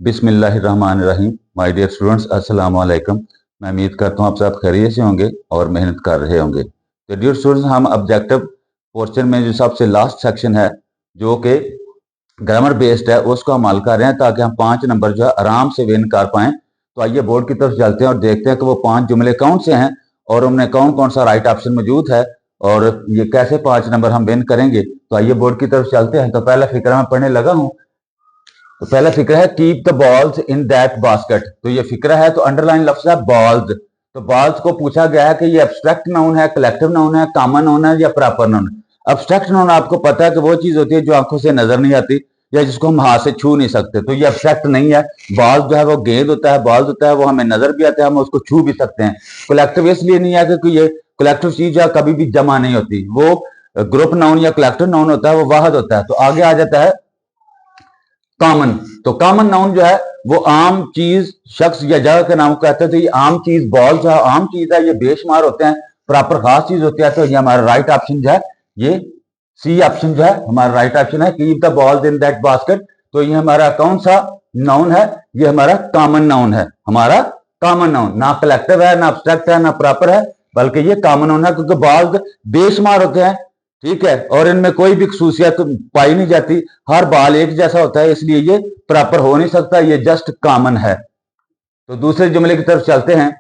बिस्मिल्लाहिर्रहमानिर्रहीम। My dear students, अस्सलाम वालेकुम। मैं उम्मीद करता हूँ आप सब खैरियत से होंगे और मेहनत कर रहे होंगे। तो डियर स्टूडेंट्स, हम ऑब्जेक्टिव पोर्शन में जो सबसे लास्ट सेक्शन है जो कि ग्रामर बेस्ड है उसको हम हल कर रहे हैं ताकि हम 5 नंबर जो है आराम से विन कर पाएं। तो आइए बोर्ड की तरफ चलते हैं और देखते हैं कि वो 5 जुमले कौन से हैं और उनमें कौन कौन सा राइट ऑप्शन मौजूद है और ये कैसे 5 नंबर हम विन करेंगे। तो आइए बोर्ड की तरफ चलते हैं। तो पहला फिक्र मैं पढ़ने लगा हूँ। तो पहला फिक्र है keep the balls in that basket. तो ये फिक्र है, तो अंडरलाइन लफ्ज है बॉल्स। तो बॉल्स को पूछा गया है कि ये एब्स्ट्रैक्ट नाउन है, कलेक्टिव नाउन है, कॉमन नाउन है या प्रॉपर नाउन है। एब्स्ट्रैक्ट नाउन आपको पता है कि वो चीज होती है जो आंखों से नजर नहीं आती या जिसको हम हाथ से छू नहीं सकते, तो ये एब्स्ट्रैक्ट नहीं है। बॉल्स जो है वो गेंद होता है, बॉल्स होता है, वो हमें नजर भी आता है, हम उसको छू भी सकते हैं। कलेक्टिव इसलिए नहीं है क्योंकि ये कलेक्टिव चीज है कभी भी जमा नहीं होती, वो ग्रुप नाउन या कलेक्टिव नाउन होता है, वो वाहद होता है। तो आगे आ जाता है कॉमन। तो कॉमन नाउन जो है वो आम चीज, शख्स या जगह के नाम को कहते हैं। तो ये आम चीज, बॉल जो है आम चीज है, ये बेशुमार होते हैं, प्रॉपर खास चीज होती है। तो ये हमारा राइट ऑप्शन जो है ये सी ऑप्शन जो है हमारा राइट ऑप्शन है, keep the balls in that basket. तो ये हमारा कौन सा नाउन है? ये हमारा कॉमन नाउन है, हमारा कॉमन नाउन। ना कलेक्टिव है, ना अब्स्ट्रैक्ट है, ना प्रॉपर है, बल्कि ये कॉमन नाउन है क्योंकि बॉल्स बेशुमार होते हैं, ठीक है, और इनमें कोई भी खसूसियत पाई नहीं जाती, हर बाल एक जैसा होता है, इसलिए ये प्रॉपर हो नहीं सकता, ये जस्ट कॉमन है। तो दूसरे जुमले की तरफ चलते हैं।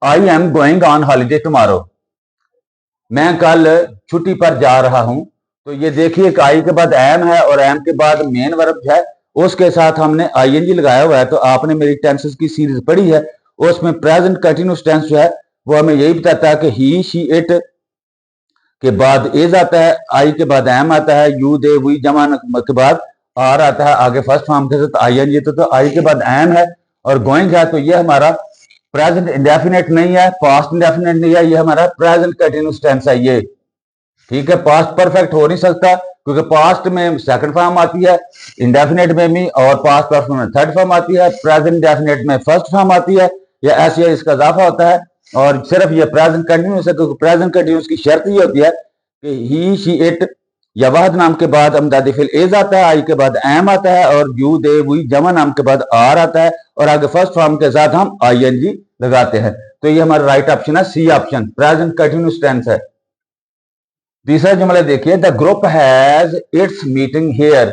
I am going on holiday tomorrow. मैं कल छुट्टी पर जा रहा हूं। तो ये देखिए कि आई के बाद एम है और एम के बाद मेन वर्ब है, उसके साथ हमने आईएनजी लगाया हुआ है। तो आपने मेरी टेंसेस की सीरीज पढ़ी है, उसमें प्रेजेंट कंटिन्यूअस टेंस जो है वो हमें यही बताता है कि ही, शी, इट के बाद इज आता है, आई के बाद एम आता है, यू, दे, वी जमा के बाद आर आता है, आगे फर्स्ट फॉर्म के साथ आई एन जी। तो आई के बाद एम है और गोइंग है, तो ये हमारा प्रेजेंट इंडेफिनेट नहीं है, पास्ट इंडेफिनेट नहीं है, ये हमारा प्रेजेंट कंटिन्यूअस टेंस है ये, ठीक है। पास्ट परफेक्ट हो नहीं सकता क्योंकि पास्ट में सेकंड फॉर्म आती है, इंडेफिनेट में भी, और पास्ट परफेक्ट में थर्ड फॉर्म आती है, प्रेजेंट इंडेफिनेट में फर्स्ट फॉर्म आती है, या ऐसे इसका इजाफा होता है। और सिर्फ ये प्रेजेंट कंटिन्यूअस है क्योंकि प्रेजेंट कंटिन्यूअस की शर्त ये होती है कि ही, शी, इट या वाहद नाम के बाद अमदादी फिल इज आता है, आई के बाद एम आता है, और यू, दे, वी जमा नाम के बाद आर आता है, और आगे फर्स्ट फॉर्म के साथ हम आई एन जी लगाते हैं। तो ये हमारा राइट ऑप्शन है, C option, present continuous tense है। तीसरा जुमला देखिए, the group has its meeting here.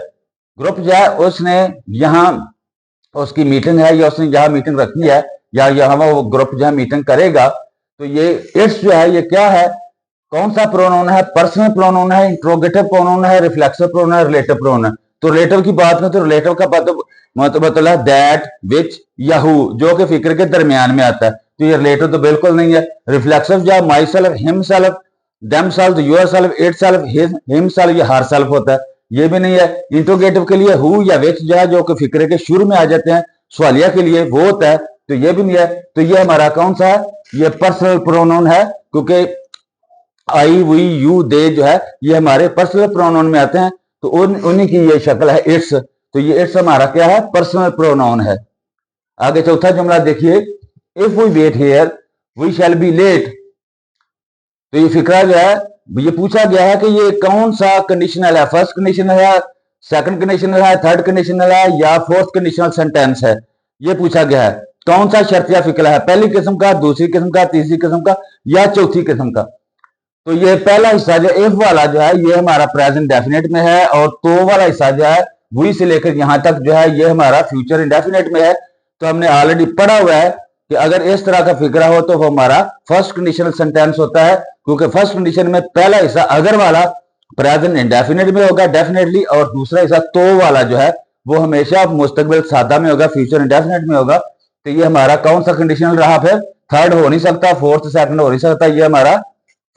Group जो है उसने यहाँ, उसकी मीटिंग है या उसने यहाँ मीटिंग रखी है या यहाँ वो ग्रुप जो है मीटिंग करेगा। तो ये इट्स जो है ये क्या है, कौन सा प्रोनाउन है? पर्सनल प्रोनाउन है, इंट्रोगेटिव प्रोनाउन है, रिफ्लेक्सिव प्रोनाउन है, रिलेटिव प्रोनाउन है। तो रिलेटिव की बात करें तो रिलेटिव का मतलब है दैट, विच या हु, जो कि फिक्र के दरमियान में आता है। तो ये रिलेटिव तो बिल्कुल नहीं है। रिफ्लेक्सिव जो है my self, him self, them self, your self, it self, him self, ये हर सेल्फ होता है, ये भी नहीं है। इंट्रोगेटिव के लिए हु या विच जो है जो कि फिक्रे के शुरू में आ जाते हैं, सवालिया के लिए वो होता है, तो ये भी नहीं है। तो ये हमारा कौन सा है? ये पर्सनल प्रोनाउन है क्योंकि आई, वी, यू, दे जो है ये हमारे पर्सनल प्रोनाउन में आते हैं। तो उन्हीं की ये शक्ल है इट्स। तो ये इट्स हमारा क्या है? पर्सनल प्रोनाउन है। आगे चौथा जुमला देखिए, if we wait here we shall be late. तो ये फिक्रा जो है, ये पूछा गया है कि ये कौन सा कंडीशनल है, फर्स्ट कंडीशनल है, सेकंड कंडीशनल है, थर्ड कंडीशनल है, या फोर्थ कंडीशनल सेंटेंस है। ये पूछा गया है कौन सा शर्तिया फिक्रा है, पहली किस्म का, दूसरी किस्म का, तीसरी किस्म का, या चौथी किस्म का। तो ये पहला हिस्सा जो इफ वाला जो है ये हमारा प्रेजेंट डेफिनेट में है, और तो वाला हिस्सा जो है वी से लेकर यहां तक जो है ये हमारा फ्यूचर इंडेफिनेट में है। तो हमने ऑलरेडी पढ़ा हुआ है कि अगर इस तरह का फिक्रा हो तो वो हमारा फर्स्ट कंडीशनल सेंटेंस होता है, क्योंकि फर्स्ट कंडीशन में पहला हिस्सा अगर वाला प्रेजेंट इंडेफिनेट में होगा डेफिनेटली, और दूसरा हिस्सा तो वाला जो है वो हमेशा मुस्तकबिल सादा में होगा, फ्यूचर इंडेफिनेट में होगा। तो ये हमारा कौन सा कंडीशनल रहा? फिर थर्ड हो नहीं सकता, फोर्थ सेकंड हो नहीं सकता, ये हमारा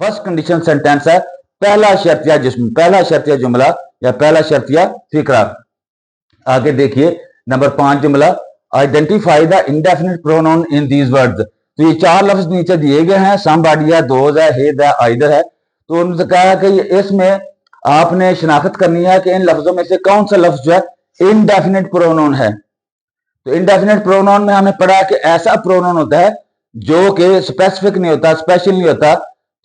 फर्स्ट कंडीशन सेंटेंस है, पहला शर्तिया जिस्म, पहला शर्तिया जुमला या पहला शर्तिया फिक्रा। आगे देखिए नंबर 5 जुमला, identify the indefinite pronoun in these words. तो ये 4 लफ्ज नीचे दिए गए हैं, समबॉडी है, दोज है, हिज है, आइदर है। तो उन्होंने कहा है कि इसमें आपने शिनाख्त करनी है कि इन लफ्जों में से कौन सा लफ्ज जो है इनडेफिनिट प्रोनाउन है। तो इनडेफिनिट प्रोनाउन में हमें पढ़ा कि ऐसा प्रोनाउन होता है जो कि स्पेसिफिक नहीं होता, स्पेशल नहीं होता,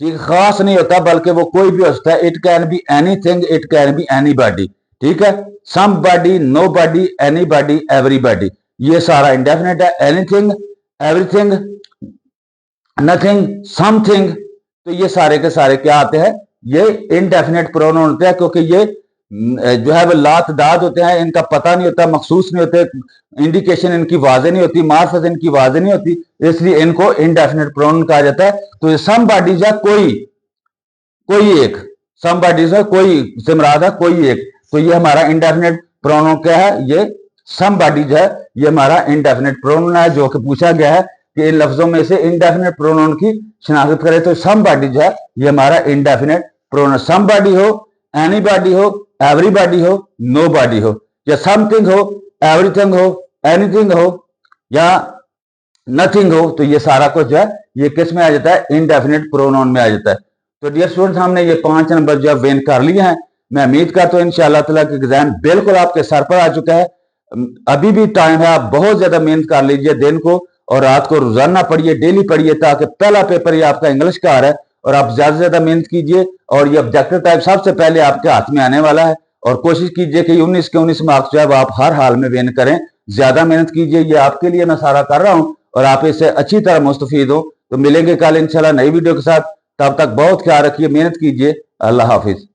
ठीक, खास नहीं होता, बल्कि वो कोई भी हो सकता है। It can be anything, it can be anybody, ठीक है। समबॉडी, नोबॉडी, एनीबॉडी, एवरीबॉडी, ये सारा इंडेफिनेट है। एनीथिंग, एवरीथिंग, नथिंग, समथिंग, तो ये सारे के सारे क्या आते हैं, ये इनडेफिनेट प्रोनाउन होते हैं, क्योंकि ये जो है वो लात दाद होते हैं, इनका पता नहीं होता, मखसूस नहीं होते, इंडिकेशन इनकी वाज़ेह नहीं होती, मार्फत इनकी वाज़ेह नहीं होती, इसलिए इनको इनडेफिनेट प्रोनाउन कहा जाता है। तो ये समबॉडीज है, कोई, कोई एक, समबॉडीज है कोई से मुराद है कोई एक, तो ये हमारा इनडेफिनेट प्रोनाउन क्या है, ये समबॉडीज है, ये हमारा इनडेफिनेट प्रोनाउन है, जो कि पूछा गया है कि इन लफ्जों में से इनडेफिनेट प्रोनाउन की शिनाख्त करें, तो समबॉडीज है ये हमारा इनडेफिनेट प्रोनाउन। समबॉडी हो, एनीबॉडी हो, एवरीबॉडी हो, नोबॉडी हो, या समथिंग हो, एवरीथिंग हो, एनीथिंग हो, या नथिंग हो, तो ये सारा कुछ जो है ये किस में आ जाता है, इनडेफिनेट प्रोनाउन में आ जाता है। तो डियर स्टूडेंट्स, हमने ये 5 नंबर जो है विन कर लिए हैं। मैं उम्मीद करता हूँ इंशाअल्लाह ताला कि एग्जाम बिल्कुल आपके सर पर आ चुका है। अभी भी टाइम है, आप बहुत ज्यादा मेहनत कर लीजिए, दिन को और रात को रोजाना पढ़िए, डेली पढ़िए, ताकि पहला पेपर ये आपका इंग्लिश का आ रहा है और आप ज्यादा से ज्यादा मेहनत कीजिए। और ये ऑब्जेक्टिव टाइप सबसे पहले आपके हाथ में आने वाला है, और कोशिश कीजिए कि 19 के 19 मार्क्स जो है वो आप हर हाल में विन करें। ज्यादा मेहनत कीजिए, ये आपके लिए मैं सारा कर रहा हूँ और आप इससे अच्छी तरह मुस्तफीद हो। तो मिलेंगे कल इंशाल्लाह नई वीडियो के साथ, तब तक बहुत ख्याल रखिए, मेहनत कीजिए। अल्लाह हाफिज।